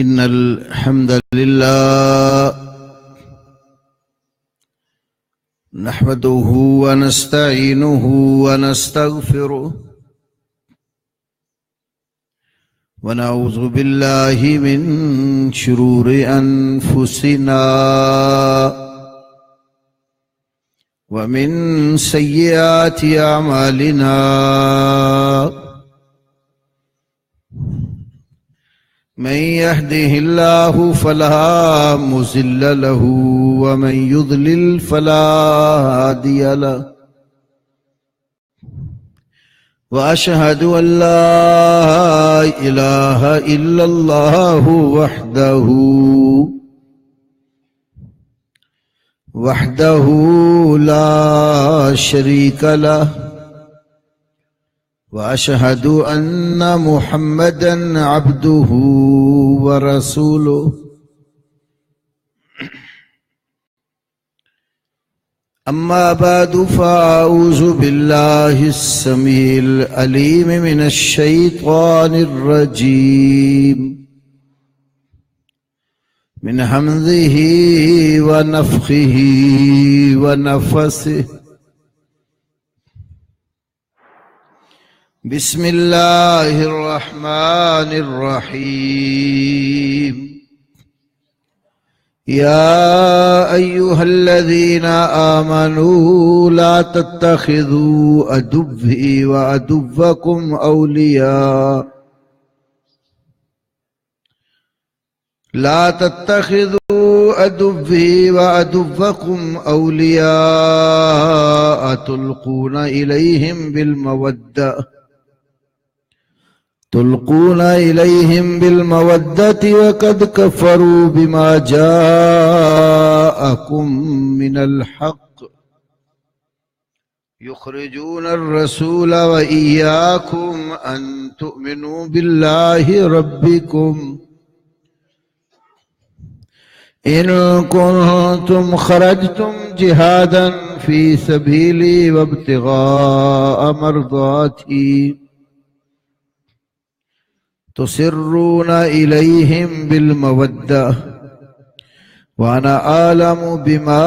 إن الحمد لله نحمده ونستعينه ونستغفره ونعوذ بالله من شرور أنفسنا ومن سيئات أعمالنا من يهده الله فلا مضل له ومن يضلل فلا هادي له وأشهد أن لا إله إلا الله وحده لا شريك له وأشهد أن محمدًا عبده ورسوله أما بعد فأعوذ بالله السميع العليم من الشيطان الرجيم من همزه ونفخه ونفثه بسم الله الرحمن الرحيم يا أيها الذين آمنوا لا تتخذوا عدوي وعدوكم أولياء لا تتخذوا عدوي وعدوكم أولياء تلقون إليهم بالمودة وقد كفروا بما جاءكم من الحق يخرجون الرسول وإياكم أن تؤمنوا بالله ربكم إن كنتم خرجتم جهادا في سبيلي وابتغاء مرضاتي تسرون إليهم بالمودة وأنا أعلم بما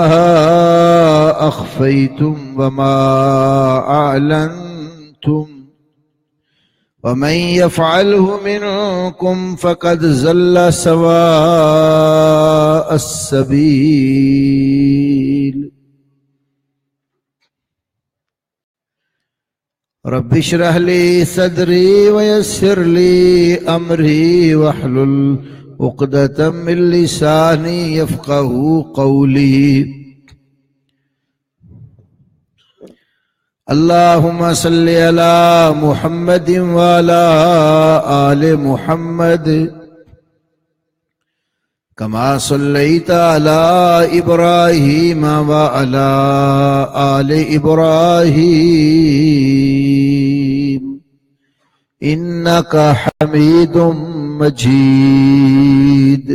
أخفيتم وما أعلنتم ومن يفعله منكم فقد ضل سواء السبيل رب اشرح لي صدري ويسر لي أمري واحلل عقدة من لساني يفقهوا قولي اللهم صل على محمد وعلى آل محمد كما صليت على إبراهيم وعلى آل إبراهيم إنك حميد مجيد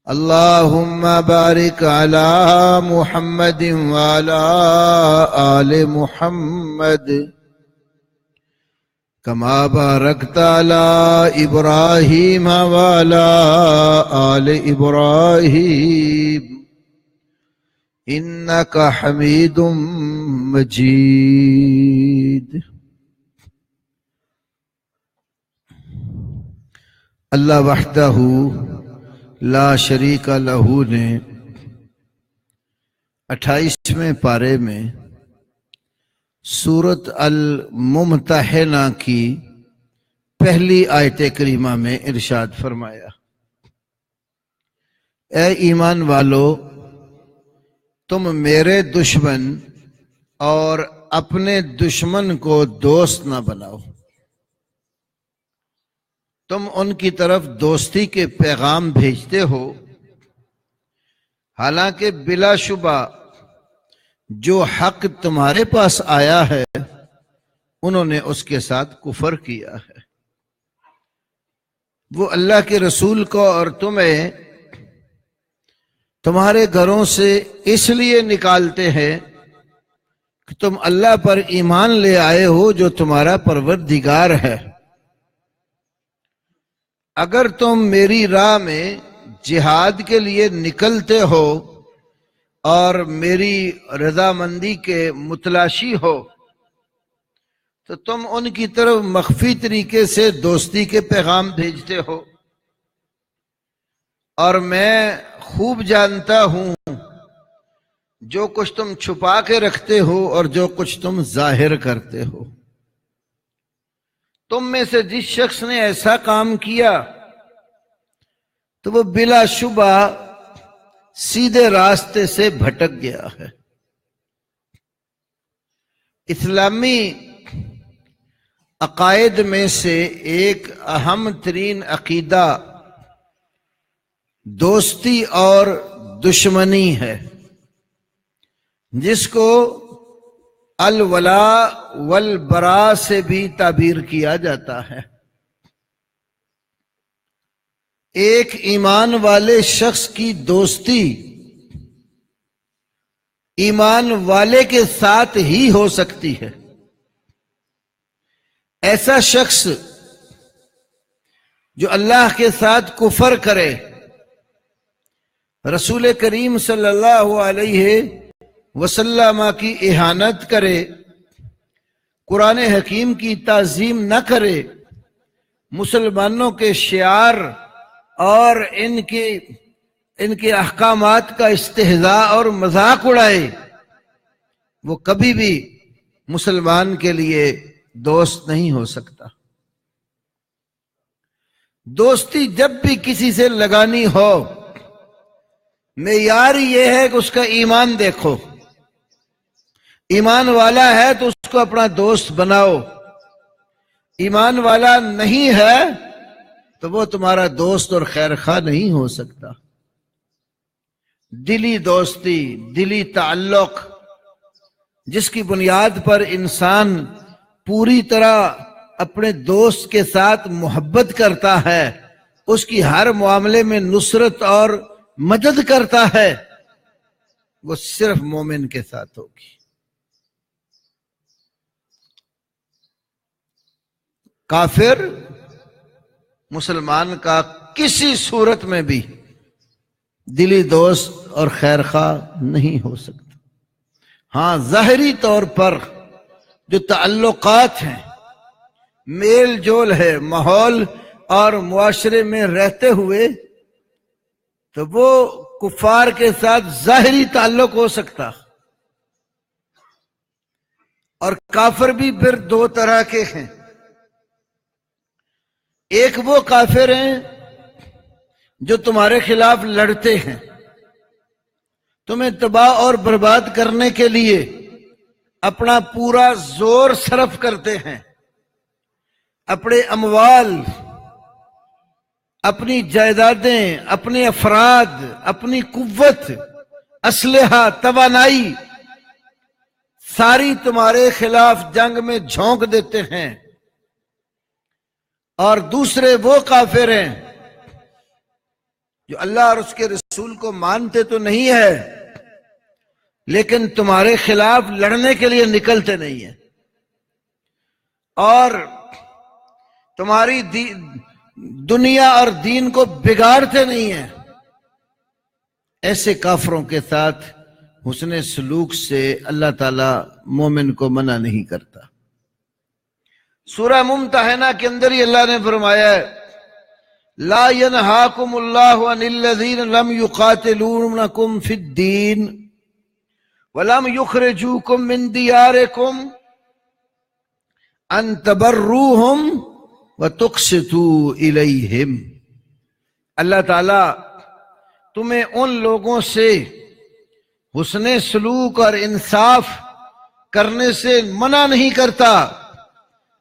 اللهم بارك على محمد وعلى آل محمد كما باركت على إبراهيم وعلى آل إبراهيم إنك حميد مجيد اللہ وحدہ لا شریک لہ نے 28ویں پارے میں سورۃ الممتحنہ کی پہلی آیت کریمہ میں ارشاد فرمایا، اے ایمان والو، تم میرے دشمن اور اپنے دشمن کو دوست نہ بناؤ۔ تم ان کی طرف دوستی کے پیغام بھیجتے ہو، حالانکہ بلا شبہ جو حق تمہارے پاس آیا ہے انہوں نے اس کے ساتھ کفر کیا ہے۔ وہ اللہ کے رسول کو اور تمہیں تمہارے گھروں سے اس لیے نکالتے ہیں کہ تم اللہ پر ایمان لے آئے ہو جو تمہارا پروردگار ہے۔ اگر تم میری راہ میں جہاد کے لیے نکلتے ہو اور میری رضامندی کے متلاشی ہو تو تم ان کی طرف مخفی طریقے سے دوستی کے پیغام بھیجتے ہو، اور میں خوب جانتا ہوں جو کچھ تم چھپا کے رکھتے ہو اور جو کچھ تم ظاہر کرتے ہو۔ تم میں سے جس شخص نے ایسا کام کیا تو وہ بلا شبہ سیدھے راستے سے بھٹک گیا ہے۔ اسلامی عقائد میں سے ایک اہم ترین عقیدہ دوستی اور دشمنی ہے، جس کو الولاء والبراء سے بھی تعبیر کیا جاتا ہے۔ ایک ایمان والے شخص کی دوستی ایمان والے کے ساتھ ہی ہو سکتی ہے۔ ایسا شخص جو اللہ کے ساتھ کفر کرے، رسول کریم صلی اللہ علیہ وسلم کی اہانت کرے، قرآن حکیم کی تعظیم نہ کرے، مسلمانوں کے شعار اور ان کے احکامات کا استہزاء اور مذاق اڑائے، وہ کبھی بھی مسلمان کے لیے دوست نہیں ہو سکتا۔ دوستی جب بھی کسی سے لگانی ہو، معیار یہ ہے کہ اس کا ایمان دیکھو، ایمان والا ہے تو اس کو اپنا دوست بناؤ، ایمان والا نہیں ہے تو وہ تمہارا دوست اور خیر خواہ نہیں ہو سکتا۔ دلی دوستی، دلی تعلق، جس کی بنیاد پر انسان پوری طرح اپنے دوست کے ساتھ محبت کرتا ہے، اس کی ہر معاملے میں نصرت اور مدد کرتا ہے، وہ صرف مومن کے ساتھ ہوگی۔ کافر مسلمان کا کسی صورت میں بھی دلی دوست اور خیر خواہ نہیں ہو سکتا۔ ہاں، ظاہری طور پر جو تعلقات ہیں، میل جول ہے، ماحول اور معاشرے میں رہتے ہوئے، تو وہ کفار کے ساتھ ظاہری تعلق ہو سکتا۔ اور کافر بھی پھر دو طرح کے ہیں۔ ایک وہ کافر ہیں جو تمہارے خلاف لڑتے ہیں، تمہیں تباہ اور برباد کرنے کے لیے اپنا پورا زور صرف کرتے ہیں، اپنے اموال، اپنی جائیدادیں، اپنے افراد، اپنی قوت، اسلحہ، توانائی ساری تمہارے خلاف جنگ میں جھونک دیتے ہیں۔ اور دوسرے وہ کافر ہیں جو اللہ اور اس کے رسول کو مانتے تو نہیں ہے، لیکن تمہارے خلاف لڑنے کے لیے نکلتے نہیں ہیں اور تمہاری دنیا اور دین کو بگاڑتے نہیں ہیں۔ ایسے کافروں کے ساتھ حسن سلوک سے اللہ تعالی مومن کو منع نہیں کرتا۔ سورہ ممتحنہ کے اندر ہی اللہ نے فرمایا ہے، لا ينہاکم اللہ عن الذین لم یقاتلونکم فی الدین ولم یخرجوکم من دیارکم ان تبروہم وتقسطوا الیہم۔ اللہ تعالیٰ تمہیں ان لوگوں سے حسن سلوک اور انصاف کرنے سے منع نہیں کرتا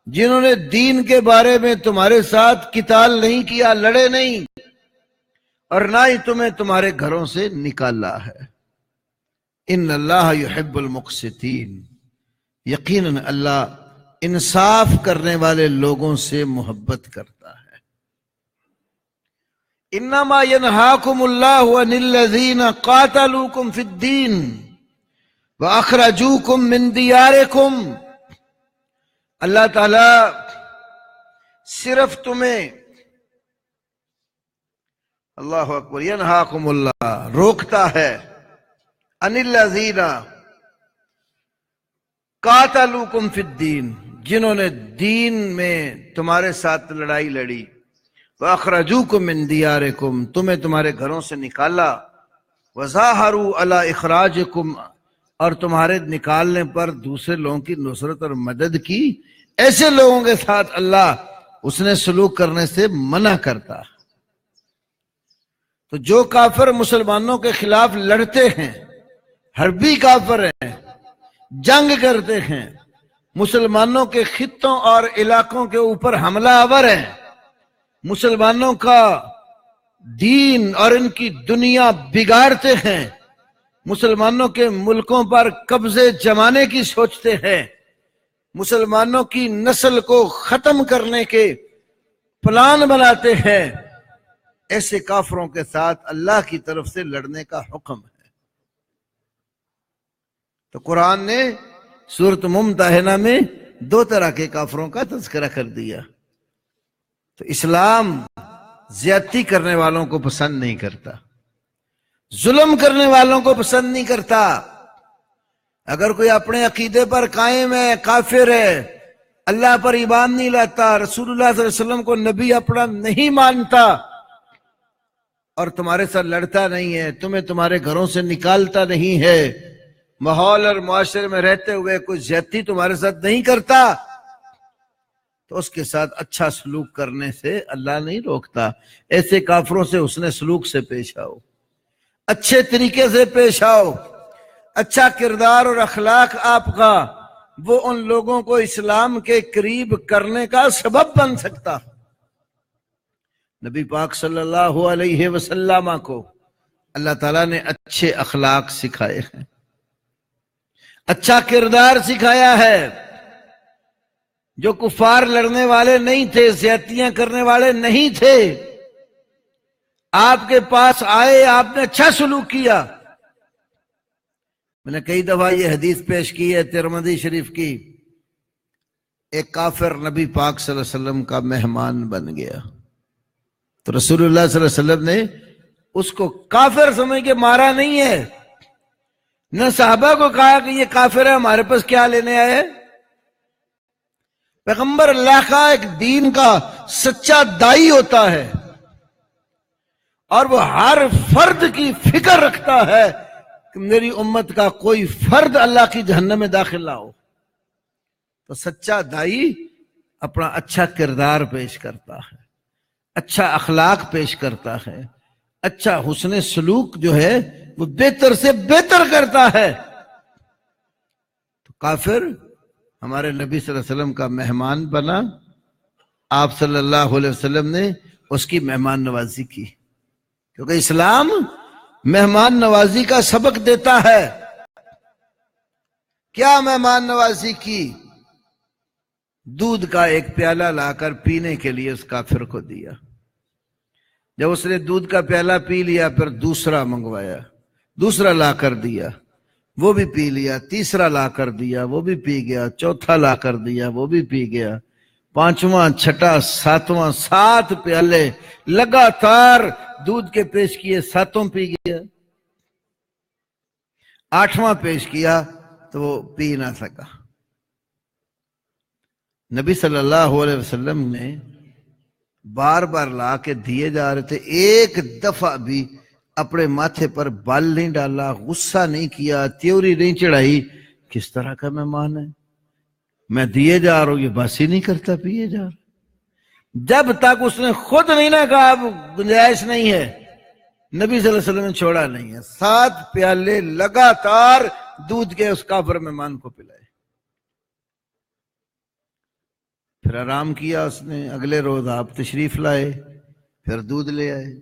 جنہوں نے دین کے بارے میں تمہارے ساتھ قتال نہیں کیا، لڑے نہیں، اور نہ ہی تمہیں تمہارے گھروں سے نکالا ہے۔ ان اللہ یحب المقسطین، یقیناً اللہ انصاف کرنے والے لوگوں سے محبت کرتا ہے۔ انما ینہاکم اللہ عن الذین قاتلوکم فی الدین واخرجوکم من دیارکم۔ اللہ تعالی صرف تمہیں اللہ اکبر، ینہاکم اللہ، روکتا ہے، ان الذین قاتلوکم فی الدین، جنہوں نے دین میں تمہارے ساتھ لڑائی لڑی، وَأَخْرَجُوكُم مِّن دِيَارِكُمْ، تمہیں تمہارے گھروں سے نکالا، وَظَاهَرُوا عَلَىٰ إِخْرَاجِكُمْ، اور تمہارے نکالنے پر دوسرے لوگوں کی نصرت اور مدد کی، ایسے لوگوں کے ساتھ اللہ اس نے سلوک کرنے سے منع کرتا۔ تو جو کافر مسلمانوں کے خلاف لڑتے ہیں، حربی کافر ہیں، جنگ کرتے ہیں، مسلمانوں کے خطوں اور علاقوں کے اوپر حملہ آور ہیں، مسلمانوں کا دین اور ان کی دنیا بگاڑتے ہیں، مسلمانوں کے ملکوں پر قبضے جمانے کی سوچتے ہیں، مسلمانوں کی نسل کو ختم کرنے کے پلان بناتے ہیں، ایسے کافروں کے ساتھ اللہ کی طرف سے لڑنے کا حکم ہے۔ تو قرآن نے سورۃ ممتحنہ میں دو طرح کے کافروں کا تذکرہ کر دیا۔ تو اسلام زیادتی کرنے والوں کو پسند نہیں کرتا، ظلم کرنے والوں کو پسند نہیں کرتا۔ اگر کوئی اپنے عقیدے پر قائم ہے، کافر ہے، اللہ پر ایمان نہیں لاتا، رسول اللہ صلی اللہ علیہ وسلم کو نبی اپنا نہیں مانتا، اور تمہارے ساتھ لڑتا نہیں ہے، تمہیں تمہارے گھروں سے نکالتا نہیں ہے، ماحول اور معاشرے میں رہتے ہوئے کوئی زیادتی تمہارے ساتھ نہیں کرتا، تو اس کے ساتھ اچھا سلوک کرنے سے اللہ نہیں روکتا۔ ایسے کافروں سے حسن سلوک سے پیش آؤ، اچھے طریقے سے پیش آؤ، اچھا کردار اور اخلاق آپ کا وہ ان لوگوں کو اسلام کے قریب کرنے کا سبب بن سکتا۔ نبی پاک صلی اللہ علیہ وسلم کو اللہ تعالیٰ نے اچھے اخلاق سکھائے ہیں، اچھا کردار سکھایا ہے۔ جو کفار لڑنے والے نہیں تھے، زیادتیاں کرنے والے نہیں تھے، آپ کے پاس آئے، آپ نے اچھا سلوک کیا۔ میں نے کئی دفعہ یہ حدیث پیش کی ہے ترمذی شریف کی، ایک کافر نبی پاک صلی اللہ علیہ وسلم کا مہمان بن گیا، تو رسول اللہ صلی اللہ علیہ وسلم نے اس کو کافر سمجھ کے مارا نہیں ہے، نہ صحابہ کو کہا کہ یہ کافر ہے، ہمارے پاس کیا لینے آئے۔ پیغمبر اللہ کا ایک دین کا سچا دائی ہوتا ہے، اور وہ ہر فرد کی فکر رکھتا ہے کہ میری امت کا کوئی فرد اللہ کی جہنم میں داخل نہ ہو۔ تو سچا دائی اپنا اچھا کردار پیش کرتا ہے، اچھا اخلاق پیش کرتا ہے، اچھا حسن سلوک جو ہے وہ بہتر سے بہتر کرتا ہے۔ تو کافر ہمارے نبی صلی اللہ علیہ وسلم کا مہمان بنا، آپ صلی اللہ علیہ وسلم نے اس کی مہمان نوازی کی، کیونکہ اسلام مہمان نوازی کا سبق دیتا ہے۔ کیا مہمان نوازی کی؟ دودھ کا ایک پیالہ لا کر پینے کے لیے اس کافر کو دیا۔ جب اس نے دودھ کا پیالہ پی لیا، پھر دوسرا منگوایا، دوسرا لا کر دیا، وہ بھی پی لیا، تیسرا لا کر دیا، وہ بھی پی گیا، چوتھا لا کر دیا، وہ بھی پی گیا، پانچواں، چھٹا، ساتواں، 7 پیالے لگاتار دودھ کے پیش کیے، 7 پی گیا۔ 8واں پیش کیا تو وہ پی نہ سکا۔ نبی صلی اللہ علیہ وسلم نے بار بار لا کے دیے جا رہے تھے، ایک دفعہ بھی اپنے ماتھے پر بال نہیں ڈالا، غصہ نہیں کیا، تیوری نہیں چڑھائی، کس طرح کا مہمان ہے، میں دیے جا رہا ہوں، یہ باسی نہیں کرتا، پیے جا رہا۔ جب تک اس نے خود نہیں نہ کہا اب گنجائش نہیں ہے، نبی صلی اللہ علیہ وسلم نے چھوڑا نہیں ہے، 7 پیالے لگاتار دودھ کے اس کافر مہمان کو پلائے۔ پھر آرام کیا اس نے، اگلے روز آپ تشریف لائے، پھر دودھ لے آئے۔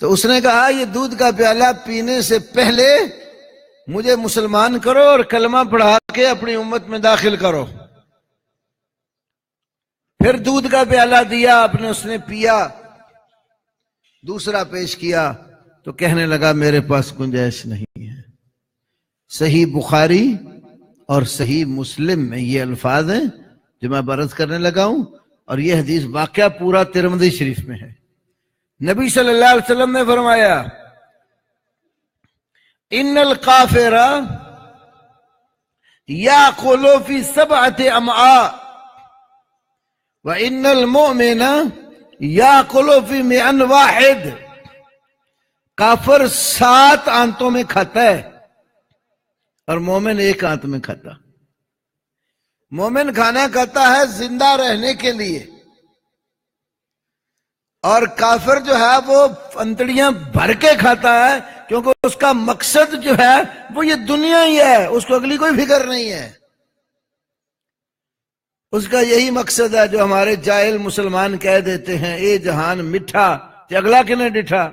تو اس نے کہا یہ دودھ کا پیالہ پینے سے پہلے مجھے مسلمان کرو اور کلمہ پڑھا کے اپنی امت میں داخل کرو۔ پھر دودھ کا پیالہ دیا آپ نے، اس نے پیا، دوسرا پیش کیا تو کہنے لگا میرے پاس گنجائش نہیں ہے۔ صحیح بخاری اور صحیح مسلم میں یہ الفاظ ہیں جو میں برز کرنے لگا ہوں، اور یہ حدیث واقعہ پورا ترمذی شریف میں ہے۔ نبی صلی اللہ علیہ وسلم نے فرمایا ان الکافر یاکل فی سبعۃ امعاء وان المؤمن یاکل فی مئن واحد. کافر 7 آنتوں میں کھاتا ہے اور مومن 1 آنت میں کھاتا. مومن کھانا کھاتا ہے زندہ رہنے کے لیے، اور کافر جو ہے وہ انتڑیاں بھر کے کھاتا ہے، کیونکہ اس کا مقصد جو ہے وہ یہ دنیا ہی ہے، اس کو اگلی کوئی فکر نہیں ہے. اس کا یہی مقصد ہے جو ہمارے جاہل مسلمان کہہ دیتے ہیں اے جہان مٹھا تے اگلا کنے ڈٹھا.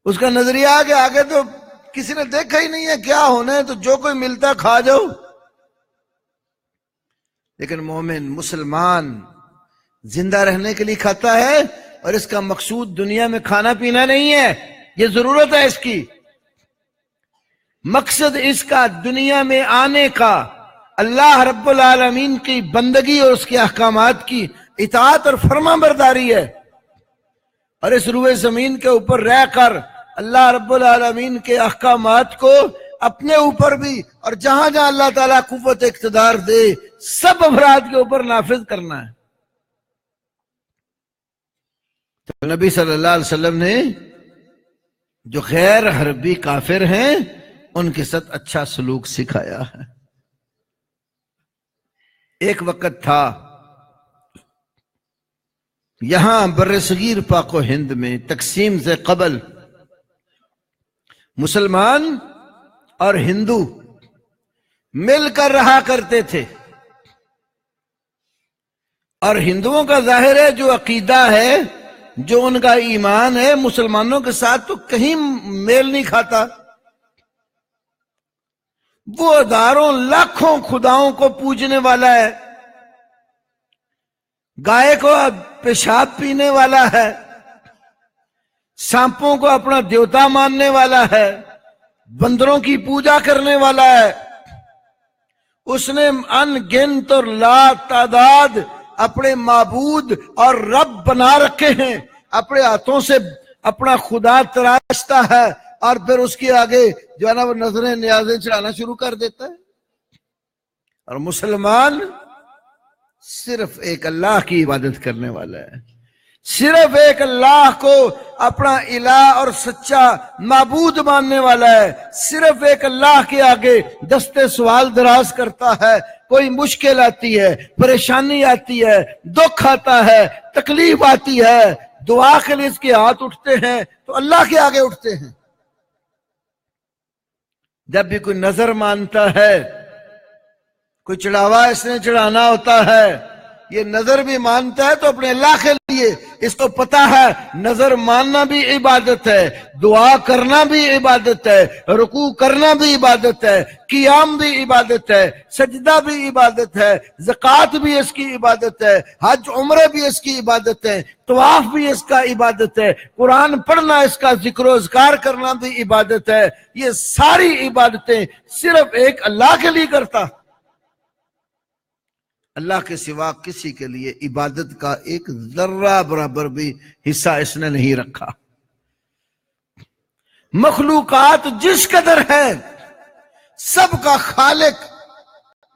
اس کا نظریہ آگے آگے تو کسی نے دیکھا ہی نہیں ہے کیا ہونا ہے، تو جو کوئی ملتا کھا جاؤ. لیکن مومن مسلمان زندہ رہنے کے لیے کھاتا ہے، اور اس کا مقصود دنیا میں کھانا پینا نہیں ہے، یہ ضرورت ہے اس کی. مقصد اس کا دنیا میں آنے کا اللہ رب العالمین کی بندگی اور اس کے احکامات کی اطاعت اور فرما برداری ہے، اور اس روئے زمین کے اوپر رہ کر اللہ رب العالمین کے احکامات کو اپنے اوپر بھی اور جہاں جہاں اللہ تعالیٰ قوت اقتدار دے سب افراد کے اوپر نافذ کرنا ہے. تو نبی صلی اللہ علیہ وسلم نے جو غیر حربی کافر ہیں ان کے ساتھ اچھا سلوک سکھایا ہے. ایک وقت تھا یہاں برصغیر پاک و ہند میں تقسیم سے قبل مسلمان اور ہندو مل کر رہا کرتے تھے، اور ہندوؤں کا ظاہر ہے جو عقیدہ ہے، جو ان کا ایمان ہے، مسلمانوں کے ساتھ تو کہیں میل نہیں کھاتا. وہ ہزاروں لاکھوں خداؤں کو پوجنے والا ہے، گائے کو پیشاب پینے والا ہے، سانپوں کو اپنا دیوتا ماننے والا ہے، بندروں کی پوجا کرنے والا ہے. اس نے ان گنت اور لا تعداد اپنے معبود اور رب بنا رکھے ہیں، اپنے ہاتھوں سے اپنا خدا تراشتا ہے اور پھر اس کے آگے جو ہے نا وہ نظریں نیازیں چڑھانا شروع کر دیتا ہے. اور مسلمان صرف ایک اللہ کی عبادت کرنے والا ہے، صرف ایک اللہ کو اپنا الہ اور سچا معبود ماننے والا ہے، صرف ایک اللہ کے آگے دستے سوال دراز کرتا ہے. کوئی مشکل آتی ہے، پریشانی آتی ہے، دکھ آتا ہے، تکلیف آتی ہے، دعا کے لیے اس کے ہاتھ اٹھتے ہیں تو اللہ کے آگے اٹھتے ہیں. جب بھی کوئی نظر مانتا ہے، کوئی چڑھاوا اس نے چڑھانا ہوتا ہے، یہ نظر بھی مانتا ہے تو اپنے اللہ کے لیے. اس کو پتا ہے نظر ماننا بھی عبادت ہے، دعا کرنا بھی عبادت ہے، رکوع کرنا بھی عبادت ہے، قیام بھی عبادت ہے، سجدہ بھی عبادت ہے، زکوٰۃ بھی اس کی عبادت ہے، حج عمرہ بھی اس کی عبادت ہے، طواف بھی اس کا عبادت ہے، قرآن پڑھنا اس کا ذکر و اذکار کرنا بھی عبادت ہے. یہ ساری عبادتیں صرف ایک اللہ کے لیے کرتا. اللہ کے سوا کسی کے لیے عبادت کا ایک ذرہ برابر بھی حصہ اس نے نہیں رکھا. مخلوقات جس قدر ہے سب کا خالق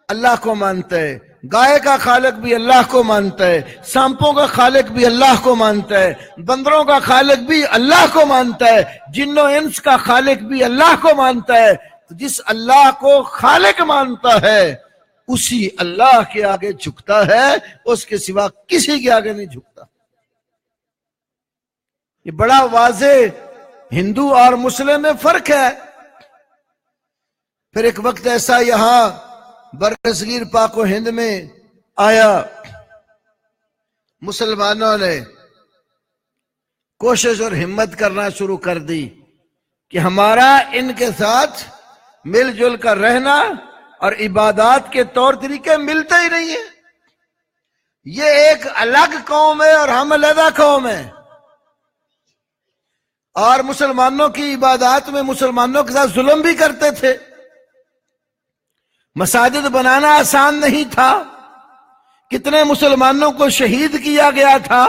اللہ کو مانتا ہے. گائے کا خالق بھی اللہ کو مانتا ہے، سانپوں کا خالق بھی اللہ کو مانتا ہے، بندروں کا خالق بھی اللہ کو مانتا ہے، جن و انس کا خالق بھی اللہ کو مانتا ہے. تو جس اللہ کو خالق مانتا ہے اسی اللہ کے آگے جھکتا ہے، اس کے سوا کسی کے آگے نہیں جھکتا. یہ بڑا واضح ہندو اور مسلم میں فرق ہے. پھر ایک وقت ایسا یہاں برصغیر پاک و ہند میں آیا، مسلمانوں نے کوشش اور ہمت کرنا شروع کر دی کہ ہمارا ان کے ساتھ مل جل کر رہنا اور عبادات کے طور طریقے ملتے ہی نہیں ہیں. یہ ایک الگ قوم ہے اور ہم علیحدہ قوم ہیں. اور مسلمانوں کی عبادات میں مسلمانوں کے ساتھ ظلم بھی کرتے تھے. مساجد بنانا آسان نہیں تھا، کتنے مسلمانوں کو شہید کیا گیا تھا.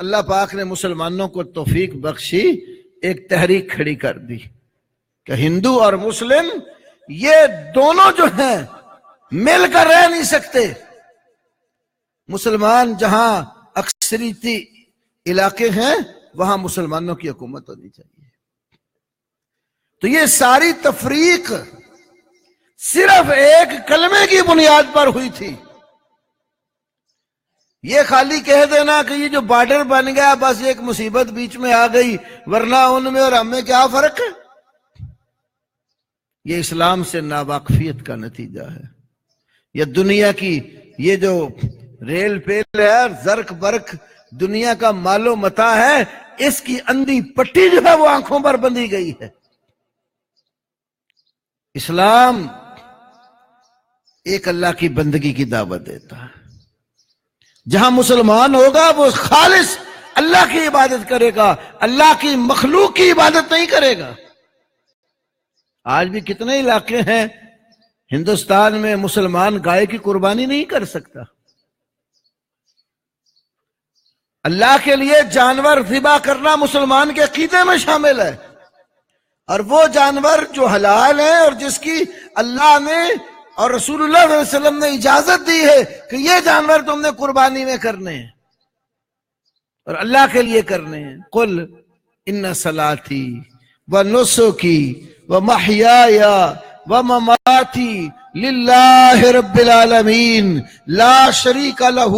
اللہ پاک نے مسلمانوں کو توفیق بخشی، ایک تحریک کھڑی کر دی کہ ہندو اور مسلم یہ دونوں جو ہیں مل کر رہ نہیں سکتے، مسلمان جہاں اکثریتی علاقے ہیں وہاں مسلمانوں کی حکومت ہونی چاہیے۔ تو یہ ساری تفریق صرف ایک کلمے کی بنیاد پر ہوئی تھی۔ یہ خالی کہہ دینا کہ یہ جو بارڈر بن گیا بس ایک مصیبت بیچ میں آ گئی، ورنہ ان میں اور ہم میں کیا فرق ہے، یہ اسلام سے ناواقفیت کا نتیجہ ہے۔ یہ دنیا کی یہ جو ریل پیل ہے، زرق برق دنیا کا مال و متاع ہے، اس کی اندھی پٹی جو ہے وہ آنکھوں پر بندھی گئی ہے۔ اسلام ایک اللہ کی بندگی کی دعوت دیتا ہے، جہاں مسلمان ہوگا وہ خالص اللہ کی عبادت کرے گا، اللہ کی مخلوق کی عبادت نہیں کرے گا۔ آج بھی کتنے علاقے ہیں ہندوستان میں مسلمان گائے کی قربانی نہیں کر سکتا۔ اللہ کے لیے جانور ذبح کرنا مسلمان کے عقیدے میں شامل ہے، اور وہ جانور جو حلال ہے اور جس کی اللہ نے اور رسول اللہ صلی اللہ علیہ وسلم نے اجازت دی ہے کہ یہ جانور تم نے قربانی میں کرنے ہیں اور اللہ کے لیے کرنے ہیں۔ قل ان صلاتی ونسکی ومحیای ومماتی للہ رب العالمین لا شریک لہ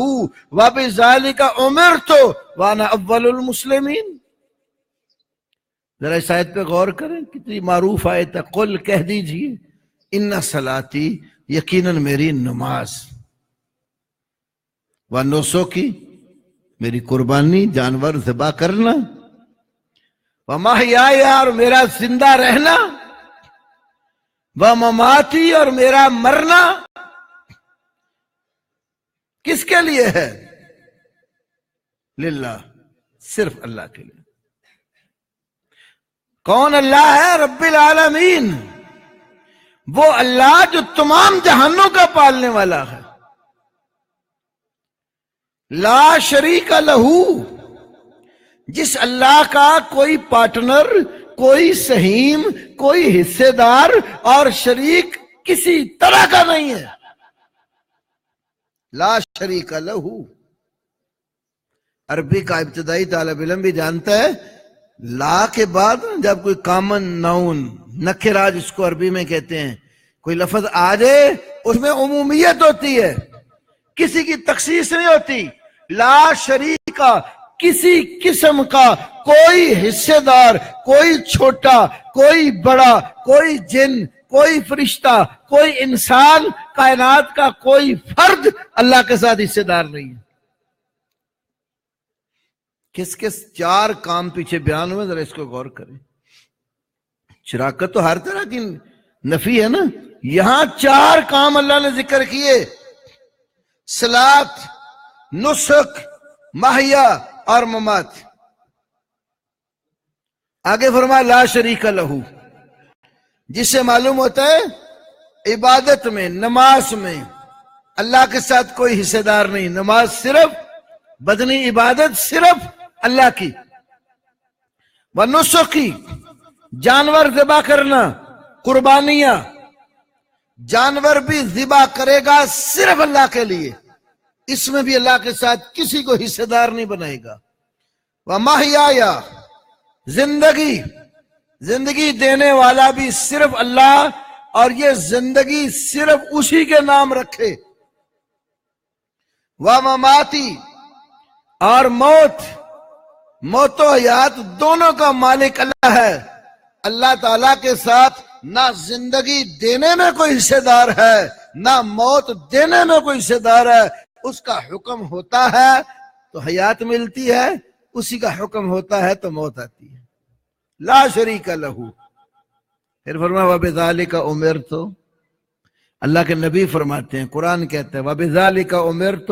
وبذالک امرت وانا اول المسلمین۔ ذرا اس آیت پہ غور کریں، کتنی معروف آیت ہے۔ قل کہہ دیجئے، ان صلاتی یقیناً میری نماز، ونسکی میری قربانی جانور ذبح کرنا، ومحیای اور میرا زندہ رہنا، ومماتی اور میرا مرنا کس کے لیے ہے؟ للہ، صرف اللہ کے لیے۔ کون اللہ ہے؟ رب العالمین، وہ اللہ جو تمام جہانوں کا پالنے والا ہے۔ لا شریک لہو، جس اللہ کا کوئی پارٹنر، کوئی سہیم، کوئی حصے دار اور شریک کسی طرح کا نہیں ہے۔ لا شریک لہو عربی کا ابتدائی طالب علم بھی جانتا ہے، لا کے بعد جب کوئی کامن ناؤن، نکرہ جس کو عربی میں کہتے ہیں، کوئی لفظ آ جائے اس میں عمومیت ہوتی ہے، کسی کی تخصیص نہیں ہوتی۔ لا شریک کا، کسی قسم کا کوئی حصے دار، کوئی چھوٹا، کوئی بڑا، کوئی جن، کوئی فرشتہ، کوئی انسان، کائنات کا کوئی فرد اللہ کے ساتھ حصے دار نہیں ہے۔ کس کس چار کام پیچھے بیان ہوئے، ذرا اس کو غور کریں۔ شراکت تو ہر طرح کی نفی ہے نا، یہاں چار کام اللہ نے ذکر کیے، صلاۃ، نسک، محیا اور ممات۔ آگے فرمایا لا شریک لہو، جس سے معلوم ہوتا ہے عبادت میں، نماز میں اللہ کے ساتھ کوئی حصے دار نہیں۔ نماز صرف بدنی عبادت صرف اللہ کی۔ ونسکی، جانور ذبح کرنا، قربانیاں، جانور بھی ذبح کرے گا صرف اللہ کے لیے، اس میں بھی اللہ کے ساتھ کسی کو حصے دار نہیں بنائے گا۔ ومحیای، زندگی، زندگی دینے والا بھی صرف اللہ، اور یہ زندگی صرف اسی کے نام رکھے۔ ومماتی، اور موت، موت و حیات دونوں کا مالک اللہ ہے۔ اللہ تعالیٰ کے ساتھ نہ زندگی دینے میں کوئی حصے دار ہے، نہ موت دینے میں کوئی حصے دار ہے۔ اس کا حکم ہوتا ہے تو حیات ملتی ہے، اسی کا حکم ہوتا ہے تو موت آتی ہے۔ لا شریک لہو۔ پھر فرمایا وَبِذَالِكَ أُمِرْتُ، اللہ کے نبی فرماتے ہیں، قرآن کہتا ہے وَبِذَالِكَ أُمِرْتُ،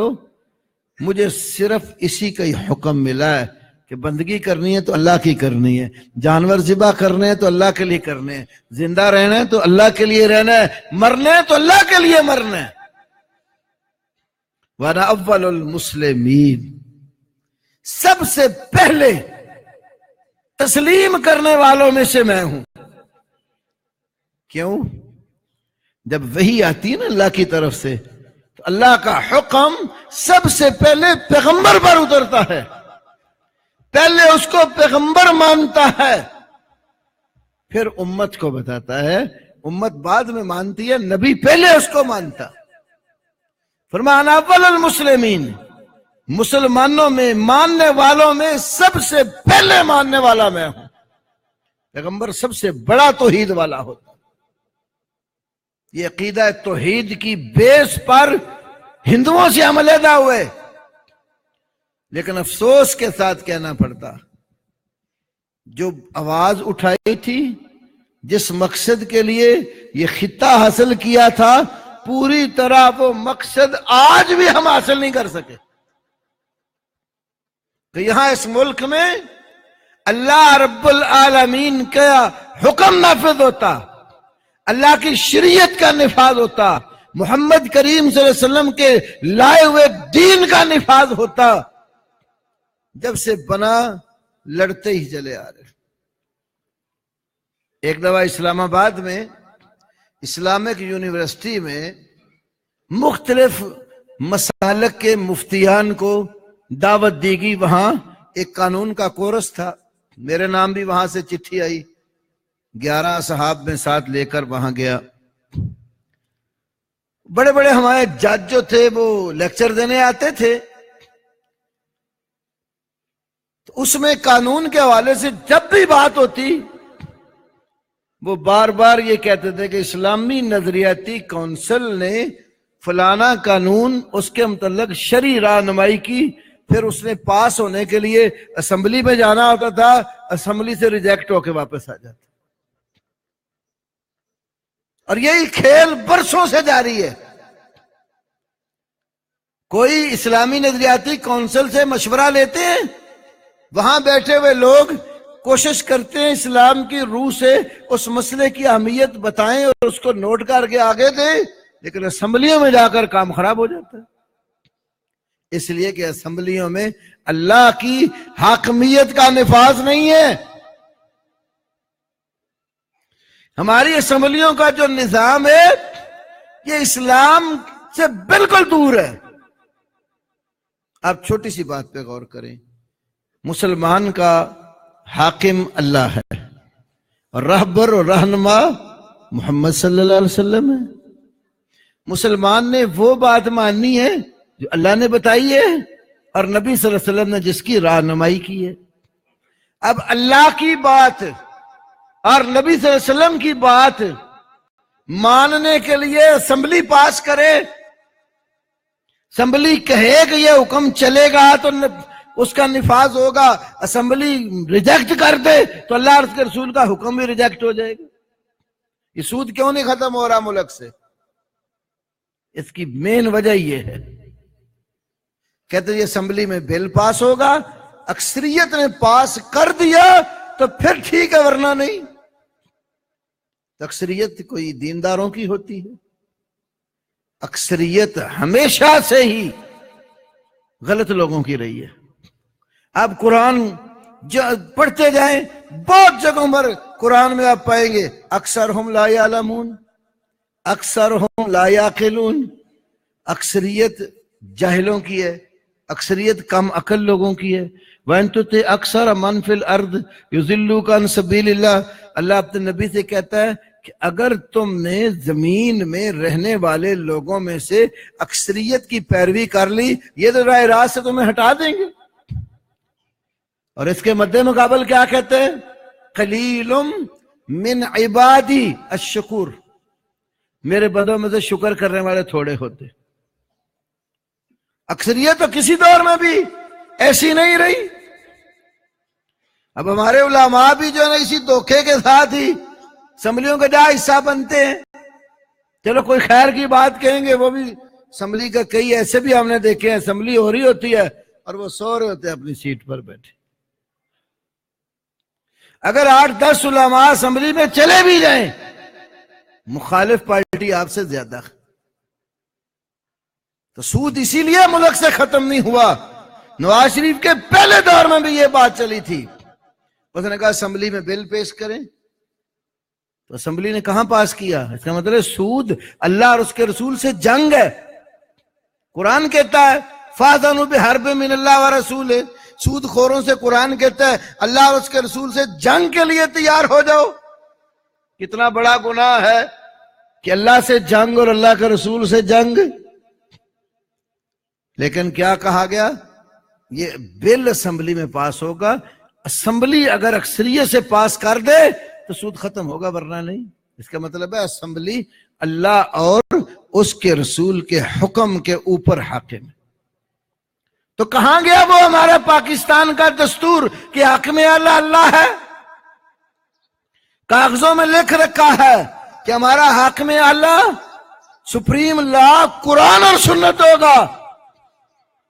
مجھے صرف اسی کا ہی حکم ملا ہے کہ بندگی کرنی ہے تو اللہ کی کرنی ہے، جانور ذبح کرنے ہیں تو اللہ کے لیے کرنے ہیں، زندہ رہنا ہے تو اللہ کے لیے رہنا ہے، مرنا ہے تو اللہ کے لیے مرنا ہے۔ وَأَنَا أَوَّلُ الْمُسْلِمِينَ، سب سے پہلے تسلیم کرنے والوں میں سے میں ہوں. کیوں؟ جب وحی آتی ہے نا اللہ کی طرف سے تو اللہ کا حکم سب سے پہلے پیغمبر پر اترتا ہے. پہلے اس کو پیغمبر مانتا ہے، پھر امت کو بتاتا ہے. امت بعد میں مانتی ہے، نبی پہلے اس کو مانتا. فرمایا اول المسلمین، مسلمانوں میں ماننے والوں میں سب سے پہلے ماننے والا میں ہوں. پیغمبر سب سے بڑا توحید والا ہوتا. یہ عقیدہ توحید کی بیس پر ہندوؤں سے ہم علیحدہ ہوئے، لیکن افسوس کے ساتھ کہنا پڑتا، جو آواز اٹھائی تھی، جس مقصد کے لیے یہ خطہ حاصل کیا تھا، پوری طرح وہ مقصد آج بھی ہم حاصل نہیں کر سکے. کہ یہاں اس ملک میں اللہ رب العالمین کا حکم نافذ ہوتا، اللہ کی شریعت کا نفاذ ہوتا، محمد کریم صلی اللہ علیہ وسلم کے لائے ہوئے دین کا نفاذ ہوتا. جب سے بنا لڑتے ہی چلے آ رہے. ایک دفعہ اسلام آباد میں اسلامک یونیورسٹی میں مختلف مسالک کے مفتیان کو دعوت دی گئی. وہاں ایک قانون کا کورس تھا، میرے نام بھی وہاں سے چٹھی آئی. 11 صحاب میں ساتھ لے کر وہاں گیا. بڑے بڑے ہمارے جج جو تھے وہ لیکچر دینے آتے تھے. تو اس میں قانون کے حوالے سے جب بھی بات ہوتی وہ بار بار یہ کہتے تھے کہ اسلامی نظریاتی کونسل نے فلانا قانون اس کے متعلق شرعی رہنمائی کی، پھر اس نے پاس ہونے کے لیے اسمبلی میں جانا ہوتا تھا، اسمبلی سے ریجیکٹ ہو کے واپس آ جاتا. اور یہی کھیل برسوں سے جاری ہے. کوئی اسلامی نظریاتی کونسل سے مشورہ لیتے ہیں، وہاں بیٹھے ہوئے لوگ کوشش کرتے ہیں اسلام کی روح سے اس مسئلے کی اہمیت بتائیں اور اس کو نوٹ کر کے آگے دیں، لیکن اسمبلیوں میں جا کر کام خراب ہو جاتا ہے. اس لیے کہ اسمبلیوں میں اللہ کی حاکمیت کا نفاذ نہیں ہے. ہماری اسمبلیوں کا جو نظام ہے یہ اسلام سے بالکل دور ہے. آپ چھوٹی سی بات پہ غور کریں. مسلمان کا حاکم اللہ ہے اور رہبر اور رہنما محمد صلی اللہ علیہ وسلم ہے. مسلمان نے وہ بات ماننی ہے جو اللہ نے بتائی ہے اور نبی صلی اللہ علیہ وسلم نے جس کی رہنمائی کی ہے. اب اللہ کی بات اور نبی صلی اللہ علیہ وسلم کی بات ماننے کے لیے اسمبلی پاس کرے، اسمبلی کہے کہ یہ حکم چلے گا تو اس کا نفاذ ہوگا، اسمبلی ریجیکٹ کر دے تو اللہ اور اس کے رسول کا حکم بھی ریجیکٹ ہو جائے گا. یہ سود کیوں نہیں ختم ہو رہا ملک سے؟ اس کی مین وجہ یہ ہے، کہتے ہیں یہ اسمبلی میں بل پاس ہوگا، اکثریت نے پاس کر دیا تو پھر ٹھیک ہے، ورنہ نہیں. اکثریت کوئی دینداروں کی ہوتی ہے؟ اکثریت ہمیشہ سے ہی غلط لوگوں کی رہی ہے. آپ قرآن پڑھتے جائیں، بہت جگہوں پر قرآن میں آپ پائیں گے اکثرہم لا یعلمون، اکثرہم لا یعقلون. اکثریت جاہلوں کی ہے، اکثریت کم عقل لوگوں کی ہے. وَإِن تُطِعْ أَكْثَرَ مَن فِي الْأَرْضِ يُضِلُّوكَ عَن سَبِيلِ اللَّهِ. اللہ اپنے نبی سے کہتا ہے کہ اگر تم نے زمین میں رہنے والے لوگوں میں سے اکثریت کی پیروی کر لی، یہ تو راہ راست سے تمہیں ہٹا دیں گے. اور اس کے مد مقابل کیا کہتے ہیں؟ قلیل من عبادی الشکور. میرے بندوں میں سے شکر کرنے والے تھوڑے ہوتے. اکثریت تو کسی دور میں بھی ایسی نہیں رہی. اب ہمارے علماء بھی جو ہے نا اسی دھوکے کے ساتھ ہی اسمبلیوں کا جا حصہ بنتے ہیں. چلو کوئی خیر کی بات کہیں گے، وہ بھی اسمبلی کا کئی ایسے بھی ہم نے دیکھے ہیں، اسمبلی ہو رہی ہوتی ہے اور وہ سو رہے ہوتے ہیں اپنی سیٹ پر بیٹھے. اگر 8-10 علماء اسمبلی میں چلے بھی جائیں، مخالف پارٹی آپ سے زیادہ. تو سود اسی لیے ملک سے ختم نہیں ہوا، نواز شریف کے پہلے دور میں بھی یہ بات چلی تھی. اس نے کہا اسمبلی میں بل پیش کریں، تو اسمبلی نے کہاں پاس کیا؟ اس کا مطلب سود اللہ اور اس کے رسول سے جنگ ہے. قرآن کہتا ہے فَأْذَنُوا بِحَرْبٍ مِّنَ اللَّهِ وَرَسُولِهِ، سود خوروں سے قرآن کہتا ہے اللہ اور اس کے رسول سے جنگ کے لیے تیار ہو جاؤ. کتنا بڑا گناہ ہے کہ اللہ سے جنگ اور اللہ کے رسول سے جنگ. لیکن کیا کہا گیا؟ یہ بل اسمبلی میں پاس ہوگا. اسمبلی اگر اکثریت سے پاس کر دے تو سود ختم ہوگا، ورنہ نہیں. اس کا مطلب ہے اسمبلی اللہ اور اس کے رسول کے حکم کے اوپر حاکم ہے. تو کہاں گیا وہ ہمارا پاکستان کا دستور کہ حاکم اعلیٰ اللہ ہے؟ کاغذوں میں لکھ رکھا ہے کہ ہمارا حاکم اعلیٰ سپریم لا قرآن اور سنت ہوگا،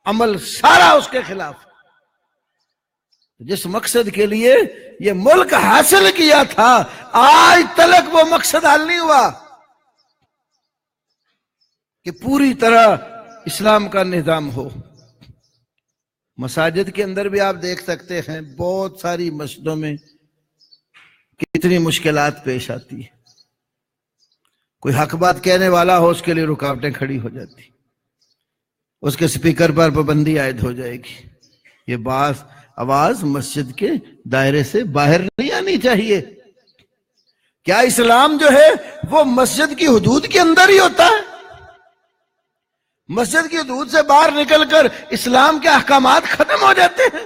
عمل سارا اس کے خلاف. جس مقصد کے لیے یہ ملک حاصل کیا تھا آج تلک وہ مقصد حل نہیں ہوا کہ پوری طرح اسلام کا نظام ہو. مساجد کے اندر بھی آپ دیکھ سکتے ہیں بہت ساری مسجدوں میں کتنی مشکلات پیش آتی ہیں. کوئی حق بات کہنے والا ہو اس کے لیے رکاوٹیں کھڑی ہو جاتی، اس کے سپیکر پر پابندی عائد ہو جائے گی. یہ آواز مسجد کے دائرے سے باہر نہیں آنی چاہیے. کیا اسلام جو ہے وہ مسجد کی حدود کے اندر ہی ہوتا ہے؟ مسجد کی حدود سے باہر نکل کر اسلام کے احکامات ختم ہو جاتے ہیں.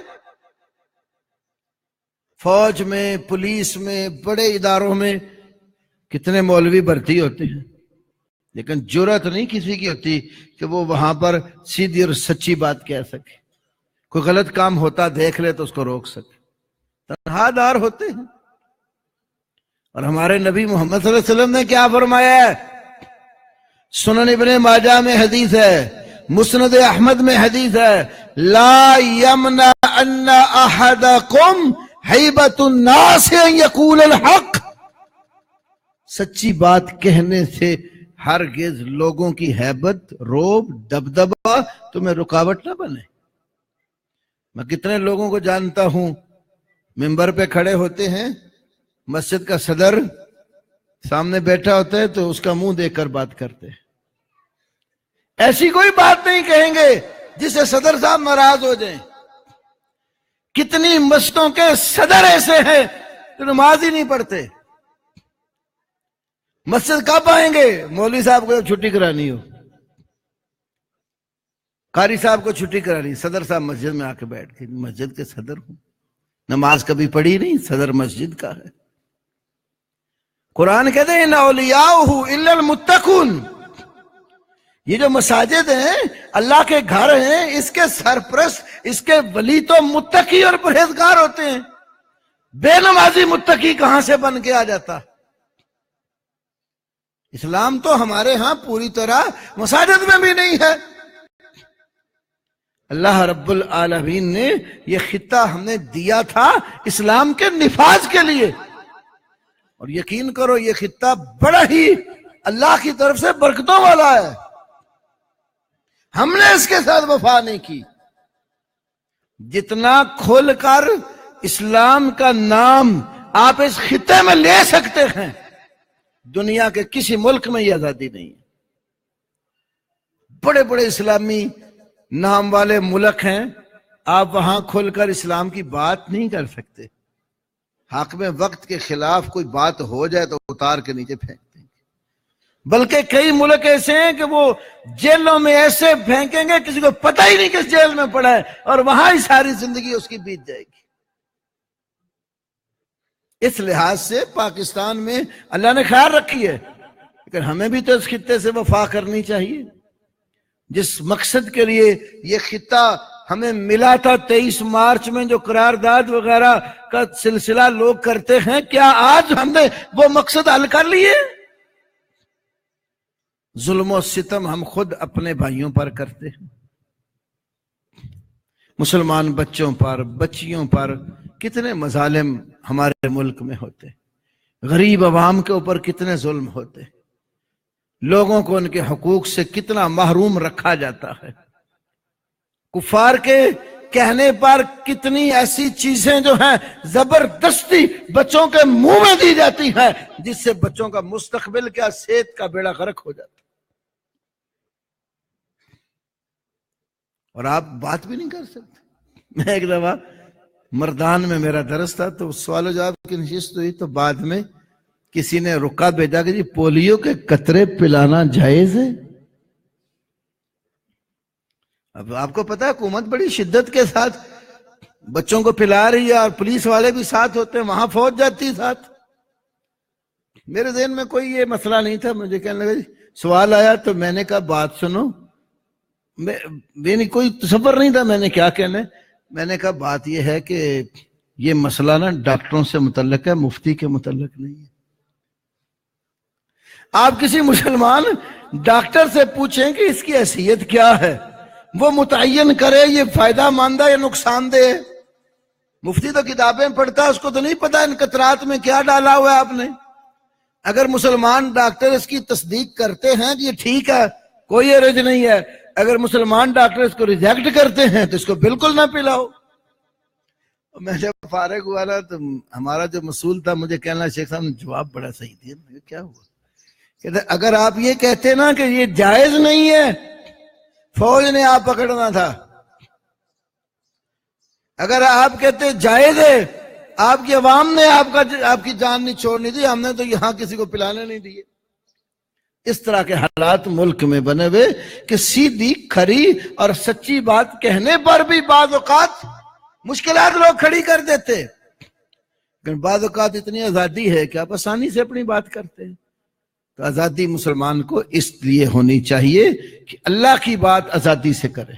فوج میں، پولیس میں، بڑے اداروں میں کتنے مولوی بھرتی ہوتے ہیں، لیکن جرأت نہیں کسی کی ہوتی کہ وہ وہاں پر سیدھی اور سچی بات کہہ سکے. کوئی غلط کام ہوتا دیکھ لے تو اس کو روک سکے. تنہا دار ہوتے ہیں. اور ہمارے نبی محمد صلی اللہ علیہ وسلم نے کیا فرمایا ہے؟ سنن ابن ماجہ میں حدیث ہے، مسند احمد میں حدیث ہے، لا یمنع ان احدکم ہیبت الناس ان یقول الحق. سچی بات کہنے سے ہرگز لوگوں کی ہیبت، روب، دبدبہ تمہیں رکاوٹ نہ بنے. میں کتنے لوگوں کو جانتا ہوں ممبر پہ کھڑے ہوتے ہیں، مسجد کا صدر سامنے بیٹھا ہوتا ہے تو اس کا منہ دیکھ کر بات کرتے ہیں. ایسی کوئی بات نہیں کہیں گے جس سے صدر صاحب ناراض ہو جائیں. کتنی مسجدوں کے صدر ایسے ہیں جو نماز ہی نہیں پڑھتے. مسجد کب آئیں گے؟ مولوی صاحب کو چھٹی کرانی ہو، قاری صاحب کو چھٹی کرانی، صدر صاحب مسجد میں آ کے بیٹھ کے مسجد کے صدر ہوں، نماز کبھی پڑھی نہیں، صدر مسجد کا ہے. قرآن کہتے ہیں اولیاؤہ الا المتقون. یہ جو مساجد ہیں اللہ کے گھر ہیں، اس کے سرپرست، اس کے ولی تو متقی اور پرہیزگار ہوتے ہیں. بے نمازی متقی کہاں سے بن کے آ جاتا؟ اسلام تو ہمارے ہاں پوری طرح مساجد میں بھی نہیں ہے. اللہ رب العالمین نے یہ خطہ ہمیں دیا تھا اسلام کے نفاذ کے لیے، اور یقین کرو یہ خطہ بڑا ہی اللہ کی طرف سے برکتوں والا ہے. ہم نے اس کے ساتھ وفا نہیں کی. جتنا کھول کر اسلام کا نام آپ اس خطے میں لے سکتے ہیں، دنیا کے کسی ملک میں یہ آزادی نہیں ہے. بڑے بڑے اسلامی نام والے ملک ہیں، آپ وہاں کھل کر اسلام کی بات نہیں کر سکتے. حاکم وقت کے خلاف کوئی بات ہو جائے تو اتار کے نیچے پھینک دیں گے. بلکہ کئی ملک ایسے ہیں کہ وہ جیلوں میں ایسے پھینکیں گے کسی کو پتہ ہی نہیں کس جیل میں پڑا ہے، اور وہاں ہی ساری زندگی اس کی بیت جائے گی. اس لحاظ سے پاکستان میں اللہ نے خیال رکھی ہے، لیکن ہمیں بھی تو اس خطے سے وفا کرنی چاہیے. جس مقصد کے لیے یہ خطہ ہمیں ملا تھا 23 مارچ میں جو قرارداد وغیرہ کا سلسلہ لوگ کرتے ہیں، کیا آج ہم نے وہ مقصد حل کر لیے؟ ظلم و ستم ہم خود اپنے بھائیوں پر کرتے ہیں، مسلمان بچوں پر، بچیوں پر کتنے مظالم ہمارے ملک میں ہوتے، غریب عوام کے اوپر کتنے ظلم ہوتے، لوگوں کو ان کے حقوق سے کتنا محروم رکھا جاتا ہے. کفار کے کہنے پر کتنی ایسی چیزیں جو ہیں زبردستی بچوں کے منہ میں دی جاتی ہیں جس سے بچوں کا مستقبل کیا صحت کا بیڑا غرق ہو جاتا، اور آپ بات بھی نہیں کر سکتے۔ میں ایک دفعہ مردان میں میرا درس تھا تو سوال و جواب کی نشست ہوئی، تو بعد میں کسی نے رکا بھیجا کہ جی پولیو کے قطرے پلانا جائز ہے۔ اب آپ کو پتا ہے حکومت بڑی شدت کے ساتھ بچوں کو پلا رہی ہے، اور پولیس والے بھی ساتھ ہوتے ہیں، وہاں فوج جاتی ساتھ۔ میرے ذہن میں کوئی یہ مسئلہ نہیں تھا، مجھے کہنے لگا جی سوال آیا تو میں نے کہا بات سنو، کوئی تصور نہیں تھا میں نے کیا کہنا ہے۔ میں نے کہا بات یہ ہے کہ یہ مسئلہ نا ڈاکٹروں سے متعلق ہے، مفتی کے متعلق نہیں ہے۔ آپ کسی مسلمان ڈاکٹر سے پوچھیں کہ اس کی حیثیت کیا ہے، وہ متعین کرے یہ فائدہ مند ہے یا نقصان دہ ہے۔ مفتی تو کتابیں پڑھتا ہے، اس کو تو نہیں پتا ان قطرات میں کیا ڈالا ہوا ہے آپ نے۔ اگر مسلمان ڈاکٹر اس کی تصدیق کرتے ہیں کہ یہ ٹھیک ہے، کوئی حرج نہیں ہے، اگر مسلمان ڈاکٹر اس کو ریجیکٹ کرتے ہیں تو اس کو بالکل نہ پلاؤ۔ میں جب فارغ ہوا نا تو ہمارا جو مسئول تھا مجھے کہنا شیخ صاحب نے جواب بڑا صحیح دیا۔ میں کیا ہوا؟ کہتے اگر آپ یہ کہتے نا کہ یہ جائز نہیں ہے، فوج نے آپ پکڑنا تھا۔ اگر آپ کہتے جائز ہے، آپ کی عوام نے آپ کی جان نہیں چھوڑنی تھی، ہم نے تو یہاں کسی کو پلانے نہیں دیے۔ اس طرح کے حالات ملک میں بنے ہوئے کہ سیدھی کھری اور سچی بات کہنے پر بھی بعض اوقات مشکلات لوگ کھڑی کر دیتے، لیکن بعض اوقات اتنی آزادی ہے کہ آپ آسانی سے اپنی بات کرتے ہیں۔ تو آزادی مسلمان کو اس لیے ہونی چاہیے کہ اللہ کی بات آزادی سے کرے،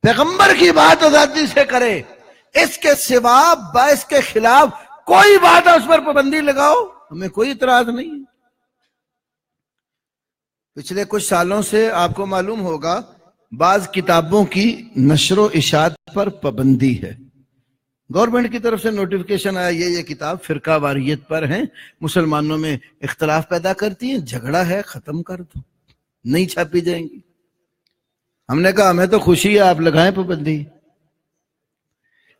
پیغمبر کی بات آزادی سے کرے، اس کے سوا باعث کے خلاف کوئی بات ہے اس پر پابندی لگاؤ، ہمیں کوئی اعتراض نہیں ہے۔ پچھلے کچھ سالوں سے آپ کو معلوم ہوگا بعض کتابوں کی نشر و اشاعت پر پابندی ہے، گورنمنٹ کی طرف سے نوٹیفیکیشن آیا یہ کتاب فرقہ واریت پر ہیں، مسلمانوں میں اختلاف پیدا کرتی ہیں، جھگڑا ہے، ختم کر دو، نہیں چھاپی جائیں گی۔ ہم نے کہا ہمیں تو خوشی ہے، آپ لگائیں پابندی،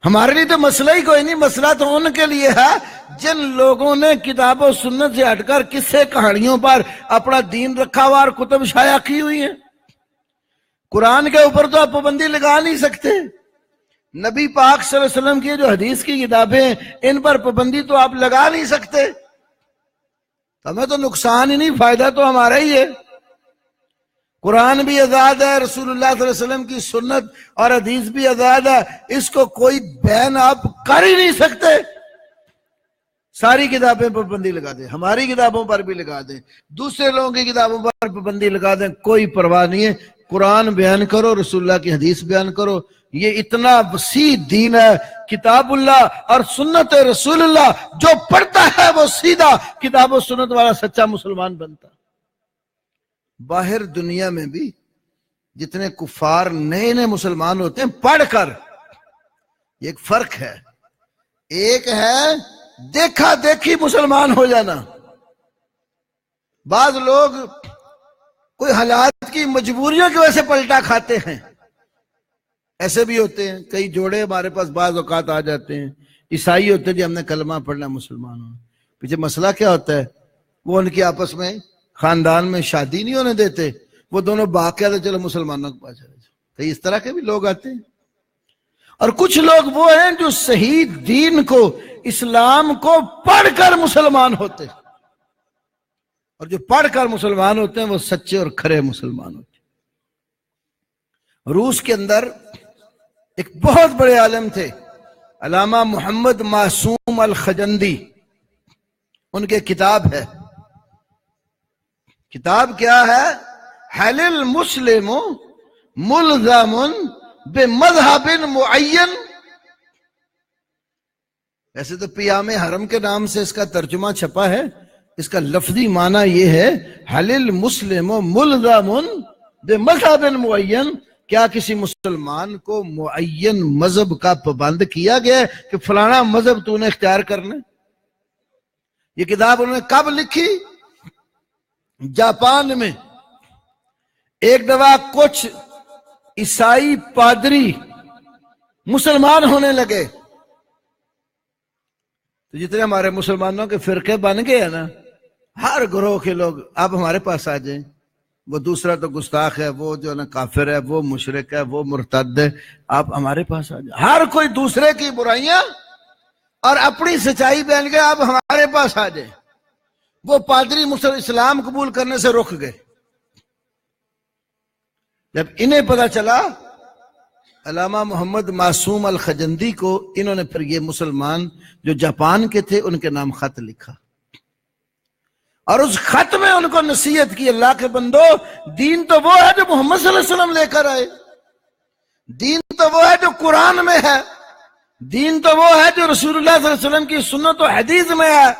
ہمارے لیے تو مسئلہ ہی کوئی نہیں، مسئلہ تو ان کے لیے ہے جن لوگوں نے کتاب و سنت سے ہٹ کر قصے کہانیوں پر اپنا دین رکھا ہوا اور کتب شائع کی ہوئی ہیں۔ قرآن کے اوپر تو آپ پابندی لگا نہیں سکتے، نبی پاک صلی اللہ علیہ وسلم کی جو حدیث کی کتابیں ہیں ان پر پابندی تو آپ لگا نہیں سکتے۔ ہمیں تو نقصان ہی نہیں، فائدہ تو ہمارا ہی ہے۔ قرآن بھی آزاد ہے، رسول اللہ صلی اللہ علیہ وسلم کی سنت اور حدیث بھی آزاد ہے، اس کو کوئی بین آپ کر ہی نہیں سکتے۔ ساری کتابیں پر پابندی لگا دیں، ہماری کتابوں پر بھی لگا دیں، دوسرے لوگوں کی کتابوں پر پابندی لگا دیں، کوئی پرواہ نہیں ہے۔ قرآن بیان کرو، رسول اللہ کی حدیث بیان کرو، یہ اتنا وسیع دین ہے۔ کتاب اللہ اور سنت رسول اللہ جو پڑھتا ہے وہ سیدھا کتاب و سنت والا سچا مسلمان بنتا۔ باہر دنیا میں بھی جتنے کفار نئے نئے مسلمان ہوتے ہیں پڑھ کر، یہ ایک فرق ہے، ایک ہے دیکھا دیکھی مسلمان ہو جانا۔ بعض لوگ کوئی حالات کی مجبوریوں کی وجہ سے پلٹا کھاتے ہیں، ایسے بھی ہوتے ہیں۔ کئی جوڑے ہمارے پاس بعض اوقات آ جاتے ہیں، عیسائی ہوتے ہیں جی ہم نے کلمہ پڑھنا مسلمان ہونا، پیچھے مسئلہ کیا ہوتا ہے، وہ ان کی آپس میں خاندان میں شادی نہیں ہونے دیتے، وہ دونوں باق کے آتے چلو مسلمانوں کے پاس چلے جاؤ۔ کئی اس طرح کے بھی لوگ آتے ہیں، اور کچھ لوگ وہ ہیں جو صحیح دین کو، اسلام کو پڑھ کر مسلمان ہوتے ہیں، اور جو پڑھ کر مسلمان ہوتے ہیں وہ سچے اور کھرے مسلمان ہوتے ہیں۔ روس کے اندر ایک بہت بڑے عالم تھے علامہ محمد معصوم الخجندی، ان کے کتاب ہے، کتاب کیا ہے؟ حل المسلم ملزم بمذہب معین۔ ایسے تو پیام حرم کے نام سے اس کا ترجمہ چھپا ہے، اس کا لفظی معنی یہ ہے حل المسلم ملزم بمذہب معین، کیا کسی مسلمان کو معین مذہب کا پابند کیا گیا ہے کہ فلانا مذہب تو نے اختیار کرنا؟ یہ کتاب انہوں نے کب لکھی؟ جاپان میں۔ ایک دفعہ کچھ عیسائی پادری مسلمان ہونے لگے تو جتنے ہمارے مسلمانوں کے فرقے بن گئے ہیں نا، ہر گروہ کے لوگ اب ہمارے پاس آ جائیں، وہ دوسرا تو گستاخ ہے، وہ جو نا کافر ہے، وہ مشرک ہے، وہ مرتد ہے، آپ ہمارے پاس آ جائیں۔ ہر کوئی دوسرے کی برائیاں اور اپنی سچائی بیان کے آپ ہمارے پاس آ جائیں۔ وہ پادری اسلام قبول کرنے سے رک گئے۔ جب انہیں پتا چلا، علامہ محمد معصوم الخجندی کو، انہوں نے پھر یہ مسلمان جو جاپان کے تھے ان کے نام خط لکھا، اور اس خط میں ان کو نصیحت کی، اللہ کے بندو، دین تو وہ ہے جو محمد صلی اللہ علیہ وسلم لے کر آئے، دین تو وہ ہے جو قرآن میں ہے، دین تو وہ ہے جو رسول اللہ صلی اللہ علیہ وسلم کی سنت و حدیث میں ہے۔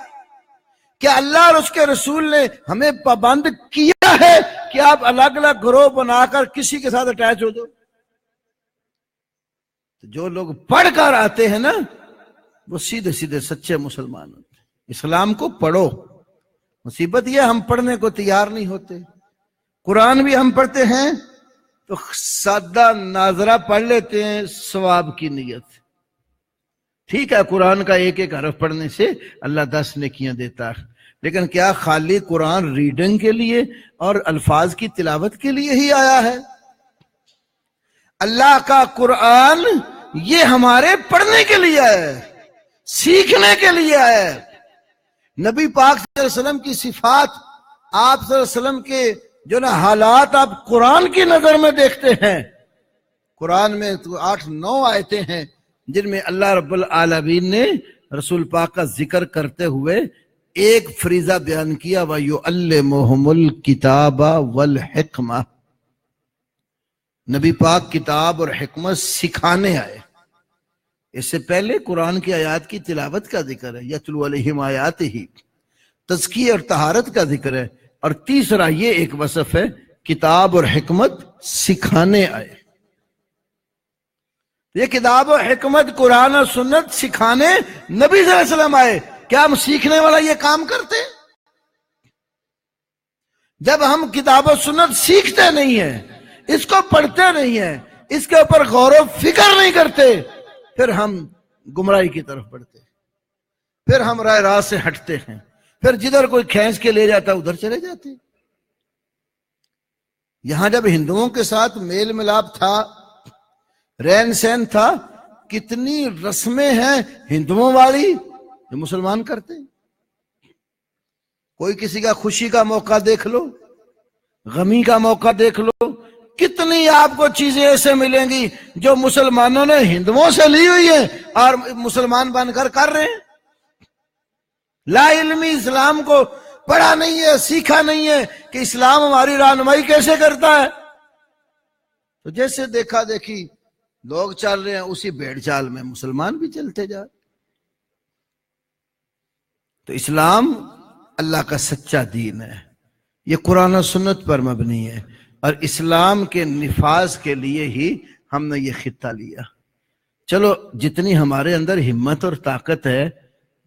کیا اللہ اور اس کے رسول نے ہمیں پابند کیا ہے کہ آپ الگ الگ گروہ بنا کر کسی کے ساتھ اٹیچ ہو جاؤ؟ جو لوگ پڑھ کر آتے ہیں نا، وہ سیدھے سیدھے سچے مسلمان ہوتے ہیں۔ اسلام کو پڑھو۔ مصیبت یہ ہم پڑھنے کو تیار نہیں ہوتے۔ قرآن بھی ہم پڑھتے ہیں تو سادہ ناظرہ پڑھ لیتے ہیں ثواب کی نیت۔ ٹھیک ہے، قرآن کا ایک ایک حرف پڑھنے سے اللہ 10 نیکیاں دیتا ہے، لیکن کیا خالی قرآن ریڈنگ کے لیے اور الفاظ کی تلاوت کے لیے ہی آیا ہے؟ اللہ کا قرآن یہ ہمارے پڑھنے کے لیے ہے، سیکھنے کے لیے ہے۔ نبی پاک صلی اللہ علیہ وسلم کی صفات، آپ صلی اللہ علیہ وسلم کے جو نا حالات آپ قرآن کی نظر میں دیکھتے ہیں۔ قرآن میں 8-9 آیتیں ہیں جن میں اللہ رب العالمین نے رسول پاک کا ذکر کرتے ہوئے ایک فریضہ بیان کیا، وَيُعَلِّمُهُمُ الْكِتَابَ وَالْحِکْمَةَ۔ نبی پاک کتاب اور حکمت سکھانے آئے۔ اس سے پہلے قرآن کی آیات کی تلاوت کا ذکر ہے، یتلو علیہم آیاتہ، تزکیہ اور طہارت کا ذکر ہے، اور تیسرا یہ ایک وصف ہے، کتاب اور حکمت سکھانے آئے۔ یہ کتاب و حکمت قرآن اور سنت سکھانے نبی صلی اللہ علیہ وسلم آئے۔ کیا ہم سیکھنے والا یہ کام کرتے؟ جب ہم کتاب و سنت سیکھتے نہیں ہیں، اس کو پڑھتے نہیں ہیں، اس کے اوپر غور و فکر نہیں کرتے، پھر ہم گمراہی کی طرف بڑھتے، پھر ہم راہ راست سے ہٹتے ہیں، پھر جدھر کوئی کھینچ کے لے جاتا ادھر چلے جاتے۔ یہاں جب ہندوؤں کے ساتھ میل ملاپ تھا، رہن سہن تھا، کتنی رسمیں ہیں ہندوؤں والی جو مسلمان کرتے ہیں۔ کوئی کسی کا خوشی کا موقع دیکھ لو، غمی کا موقع دیکھ لو، کتنی آپ کو چیزیں ایسے ملیں گی جو مسلمانوں نے ہندوؤں سے لی ہوئی ہیں اور مسلمان بن کر رہے ہیں۔ لا علمی اسلام کو پڑھا نہیں ہے، سیکھا نہیں ہے کہ اسلام ہماری رہنمائی کیسے کرتا ہے، تو جیسے دیکھا دیکھی لوگ چل رہے ہیں، اسی بھیڑ چال میں مسلمان بھی چلتے جا۔ تو اسلام اللہ کا سچا دین ہے، یہ قرآن و سنت پر مبنی ہے، اور اسلام کے نفاذ کے لیے ہی ہم نے یہ خطہ لیا۔ چلو جتنی ہمارے اندر ہمت اور طاقت ہے،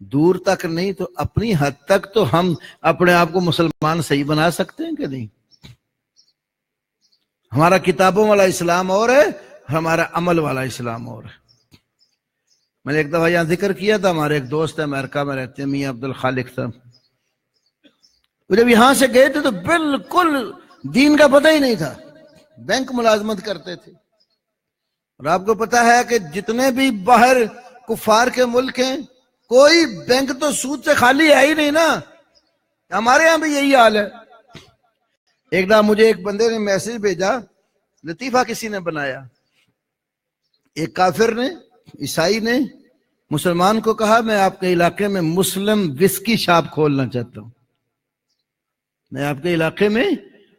دور تک نہیں تو اپنی حد تک تو ہم اپنے آپ کو مسلمان صحیح بنا سکتے ہیں کہ نہیں؟ ہمارا کتابوں والا اسلام اور ہے، ہمارا عمل والا اسلام اور ہے۔ میں نے ایک دفعہ یہاں ذکر کیا تھا، ہمارے ایک دوست ہے امریکہ میں رہتے ہیں، میاں عبدالخالق صاحب، وہ جب یہاں سے گئے تھے تو بالکل دین کا پتہ ہی نہیں تھا، بینک ملازمت کرتے تھے، اور آپ کو پتہ ہے کہ جتنے بھی باہر کفار کے ملک ہیں، کوئی بینک تو سود سے خالی ہے ہی نہیں نا، ہمارے یہاں بھی یہی حال ہے۔ ایک دفعہ مجھے ایک بندے نے میسج بھیجا، لطیفہ کسی نے بنایا، ایک کافر نے، عیسائی نے مسلمان کو کہا میں آپ کے علاقے میں مسلم وسکی شاپ کھولنا چاہتا ہوں، میں آپ کے علاقے میں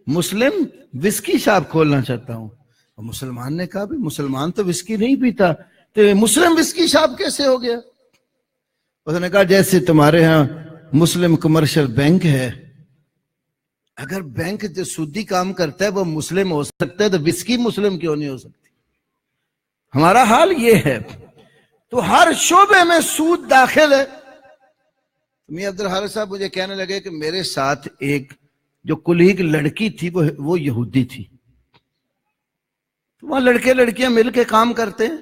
مسلم وسکی شاپ کھولنا چاہتا ہوں۔ اور مسلمان نے کہا بھی مسلمان تو وسکی نہیں پیتا، تو مسلم وسکی شاپ کیسے ہو گیا؟ اس نے کہا جیسے تمہارے ہاں مسلم کمرشل بینک ہے، اگر بینک جو سودی کام کرتا ہے وہ مسلم ہو سکتا ہے تو وسکی مسلم کیوں نہیں ہو سکتی؟ ہمارا حال یہ ہے، تو ہر شعبے میں سود داخل ہے۔ میاں عبدالحارث صاحب مجھے کہنے لگے کہ میرے ساتھ ایک جو کلیگ لڑکی تھی وہ یہودی تھی، تو وہاں لڑکے لڑکیاں مل کے کام کرتے ہیں،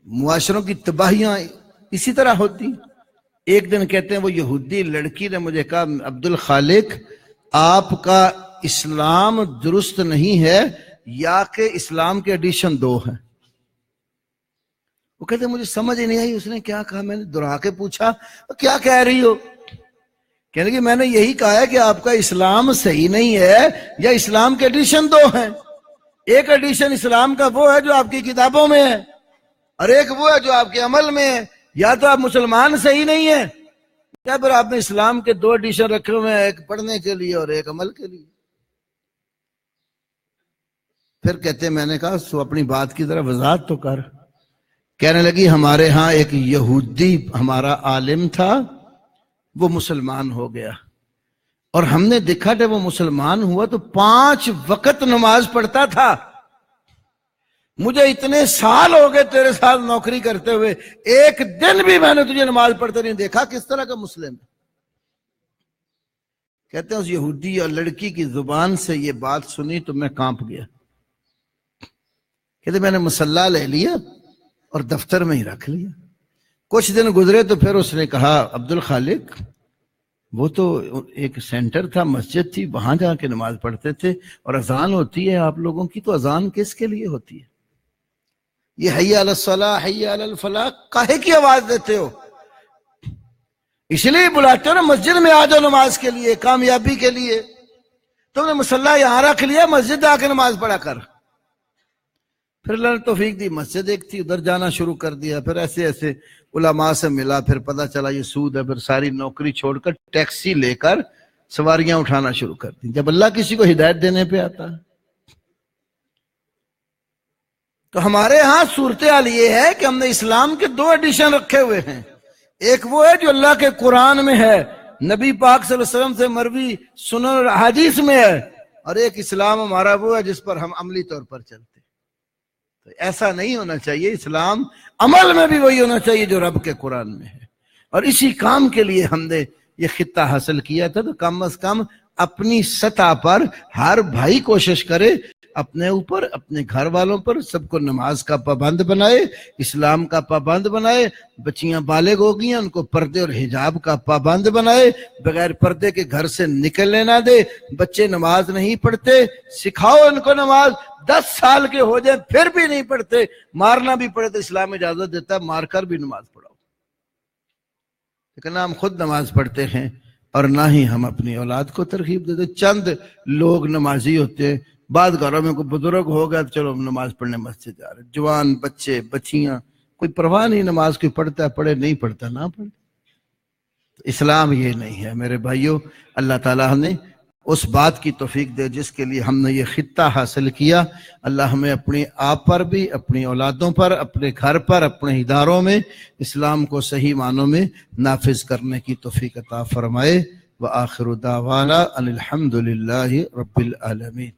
معاشروں کی تباہیاں اسی طرح ہوتی. ایک دن کہتے ہیں وہ یہودی لڑکی نے مجھے کہا عبد الخالق آپ کا اسلام درست نہیں ہے یا کہ اسلام کے ایڈیشن 2 ہیں. وہ کہتے ہیں مجھے سمجھ ہی نہیں آئی اس نے کیا کہا. میں نے دہرا کے پوچھا کیا کہہ رہی ہو؟ کہنے کہ میں نے یہی کہا ہے کہ آپ کا اسلام صحیح نہیں ہے یا اسلام کے ایڈیشن 2 ہیں. ایک ایڈیشن اسلام کا وہ ہے جو آپ کی کتابوں میں ہے اور ایک وہ ہے جو آپ کے عمل میں ہے. یا تو آپ مسلمان صحیح نہیں ہیں یا پھر آپ نے اسلام کے 2 ایڈیشن رکھے ہوئے ہیں، ایک پڑھنے کے لیے اور ایک عمل کے لیے. پھر کہتے ہیں میں نے کہا تو اپنی بات کی طرح وضاحت تو کر. کہنے لگی ہمارے ہاں ایک یہودی ہمارا عالم تھا وہ مسلمان ہو گیا اور ہم نے دیکھا کہ وہ مسلمان ہوا تو 5 وقت نماز پڑھتا تھا. مجھے اتنے سال ہو گئے تیرے ساتھ نوکری کرتے ہوئے ایک دن بھی میں نے تجھے نماز پڑھتے نہیں دیکھا، کس طرح کا مسلم ہے؟ کہتے ہیں اس یہودی اور لڑکی کی زبان سے یہ بات سنی تو میں کانپ گیا. کہتے میں نے مصلی لے لیا اور دفتر میں ہی رکھ لیا. کچھ دن گزرے تو پھر اس نے کہا عبد الخالق وہ تو ایک سینٹر تھا، مسجد تھی، وہاں جا کے نماز پڑھتے تھے اور اذان ہوتی ہے آپ لوگوں کی، تو اذان کس کے لیے ہوتی ہے؟ یہ حی علی الصلاح حی علی الفلاح کاہے کی آواز دیتے ہو؟ اس لیے بلاتے ہو نا مسجد میں آ جاؤ نماز کے لیے، کامیابی کے لیے. تم نے مصلی یہاں رکھ لیا، مسجد آ کے نماز پڑھا کر. پھر اللہ نے توفیق دی، مسجد ایک تھی ادھر جانا شروع کر دیا. پھر ایسے ایسے علماء سے ملا، پھر پتہ چلا یہ سود ہے. پھر ساری نوکری چھوڑ کر ٹیکسی لے کر سواریاں اٹھانا شروع کر دی. جب اللہ کسی کو ہدایت دینے پہ آتا ہے تو ہمارے ہاں صورتحال یہ ہے کہ ہم نے اسلام کے 2 ایڈیشن رکھے ہوئے ہیں. ایک وہ ہے جو اللہ کے قرآن میں ہے، نبی پاک صلی اللہ علیہ وسلم سے مروی سنن اور حدیث میں ہے، اور ایک اسلام ہمارا وہ ہے جس پر ہم عملی طور پر چلتے. تو ایسا نہیں ہونا چاہیے. اسلام عمل میں بھی وہی ہونا چاہیے جو رب کے قرآن میں ہے. اور اسی کام کے لیے ہم نے یہ خطہ حاصل کیا تھا. تو کم از کم اپنی سطح پر ہر بھائی کوشش کرے اپنے اوپر، اپنے گھر والوں پر، سب کو نماز کا پابند بنائے، اسلام کا پابند بنائے. بچیاں بالغ ہو گئی ہیں ان کو پردے اور حجاب کا پابند بنائے، بغیر پردے کے گھر سے نکلنے نہ دے. بچے نماز نہیں پڑھتے، سکھاؤ ان کو نماز. 10 سال کے ہو جائیں پھر بھی نہیں پڑھتے، مارنا بھی پڑے تو اسلام اجازت دیتا ہے مار کر بھی نماز پڑھاؤ. لیکن ہم خود نماز پڑھتے ہیں اور نہ ہی ہم اپنی اولاد کو ترغیب دیتے. چند لوگ نمازی ہوتے ہیں، بعض گھروں میں کوئی بزرگ ہو گیا تو چلو نماز پڑھنے مسجد جا رہے. جوان بچے بچیاں کوئی پرواہ نہیں، نماز کوئی پڑھتا ہے پڑھے، نہیں پڑھتا نہ پڑھے. اسلام یہ نہیں ہے میرے بھائیوں. اللہ تعالیٰ نے اس بات کی توفیق دے جس کے لیے ہم نے یہ خطہ حاصل کیا. اللہ ہمیں اپنے آپ پر بھی، اپنی اولادوں پر، اپنے گھر پر، اپنے اداروں میں اسلام کو صحیح معنوں میں نافذ کرنے کی توفیق عطا فرمائے. وآخر دعوانا ان الحمد للہ رب العالمین.